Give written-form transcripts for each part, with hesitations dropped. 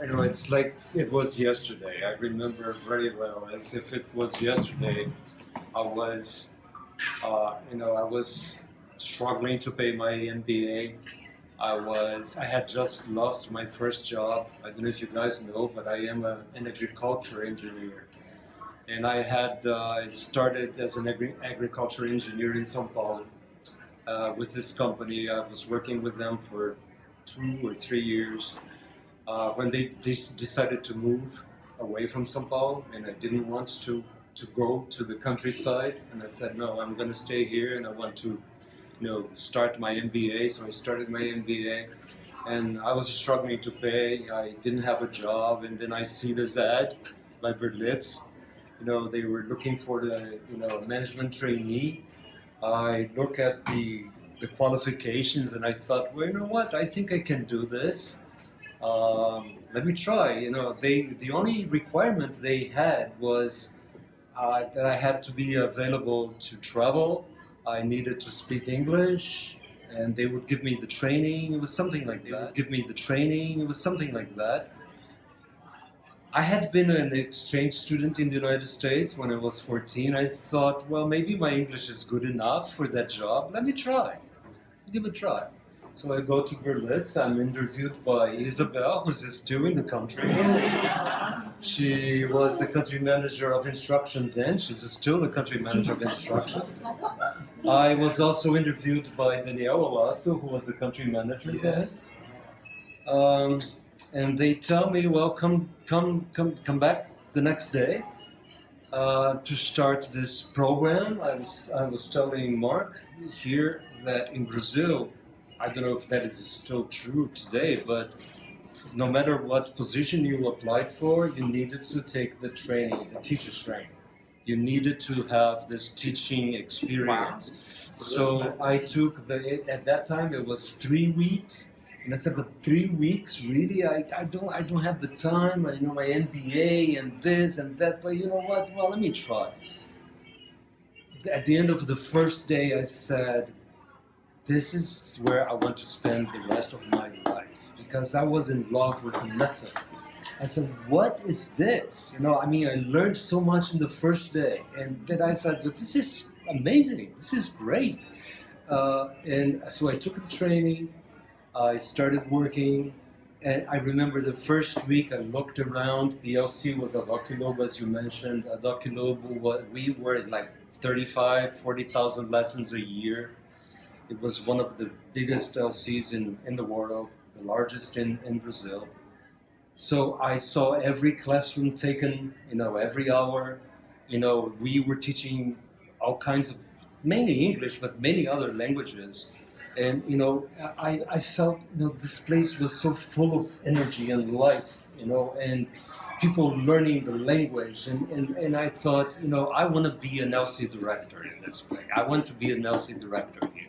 I know it's like it was yesterday. I remember very well, as if it was yesterday. I was, I was struggling to pay my MBA. I had just lost my first job. I don't know if you guys know, but I am an agriculture engineer. And I started as an agriculture engineer in São Paulo with this company. I was working with them for 2 or 3 years. When they decided to move away from São Paulo, and I didn't want to go to the countryside, and I said, no, I'm going to stay here, and I want to, start my MBA. So I started my MBA, and I was struggling to pay. I didn't have a job, and then I see this ad by Berlitz. They were looking for the, management trainee. I look at the qualifications, and I thought, well, you know what? I think I can do this. Let me try. The only requirement they had was that I had to be available to travel. I needed to speak English, and they would give me the training. It was something like that. They would give me the training. It was something like that. I had been an exchange student in the United States when I was 14. I thought, well, maybe my English is good enough for that job. Let me try. Give it a try. So I go to Berlitz. I'm interviewed by Isabel, who's still in the country. She was the country manager of instruction then. She's still the country manager of instruction. I was also interviewed by Daniel Olasso, who was the country manager then. And they tell me, well, come back the next day to start this program. I was telling Mark here that in Brazil, I don't know if that is still true today, but no matter what position you applied for, you needed to take the training, the teacher's training. You needed to have this teaching experience. Wow. So I took at that time it was 3 weeks. And I said, but 3 weeks, really? I don't have the time. I know my MBA and this and that, but you know what? Well, let me try. At the end of the first day, I said, this is where I want to spend the rest of my life, because I was in love with nothing. I said, what is this? I learned so much in the first day, and then I said, but this is amazing. This is great. And so I took the training. I started working, and I remember the first week I looked around. The LC was a Doculobe, as you mentioned. A Doculobe, we were like 40,000 lessons a year. It was one of the biggest LCs in the world, the largest in Brazil. So I saw every classroom taken, every hour. We were teaching all kinds of, mainly English, but many other languages. And, I felt, this place was so full of energy and life, and people learning the language. And I thought, I want to be an LC director in this place. I want to be an LC director here.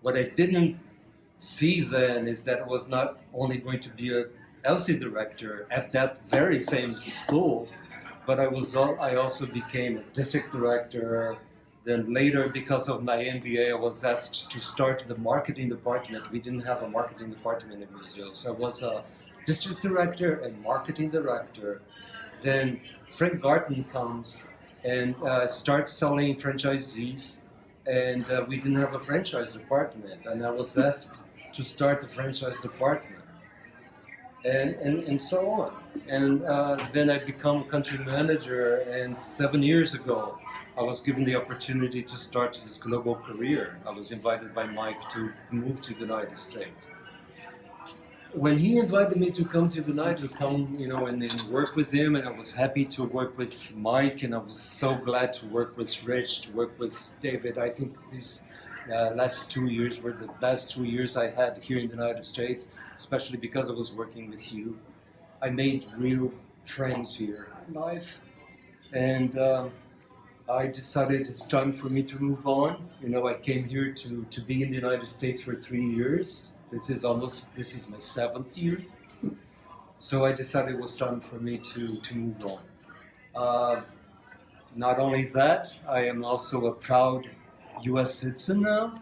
What I didn't see then is that I was not only going to be an LC director at that very same school, but I also became a district director. Then later, because of my MBA, I was asked to start the marketing department. We didn't have a marketing department in Brazil. So I was a district director and marketing director. Then Frank Garten comes and starts selling franchisees. And we didn't have a franchise department. And I was asked to start the franchise department. And so on. And then I become country manager. And 7 years ago, I was given the opportunity to start this global career. I was invited by Mike to move to the United States. When he invited me to come to the United States, and work with him, and I was happy to work with Mike, and I was so glad to work with Rich, to work with David. I think these last 2 years were the best 2 years I had here in the United States, especially because I was working with you. I made real friends here in life, and I decided it's time for me to move on. I came here to be in the United States for 3 years. This is my 7th year. So I decided it was time for me to move on. Not only that, I am also a proud US citizen now.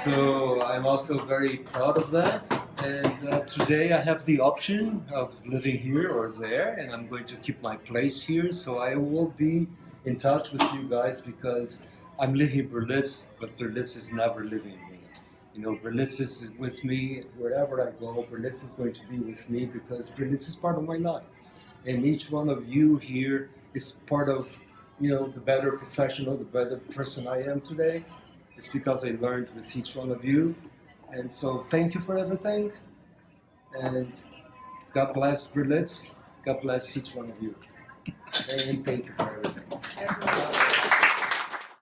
So I'm also very proud of that. And today I have the option of living here or there, and I'm going to keep my place here. So I will be in touch with you guys because I'm living in Berlitz, but Berlitz is never living in me. You know, Berlitz is with me wherever I go. Berlitz is going to be with me because Berlitz is part of my life. And each one of you here is part of, you know, the better professional, the better person I am today. It's because I learned with each one of you. And so thank you for everything. And God bless Berlitz. God bless each one of you. And thank you for everything.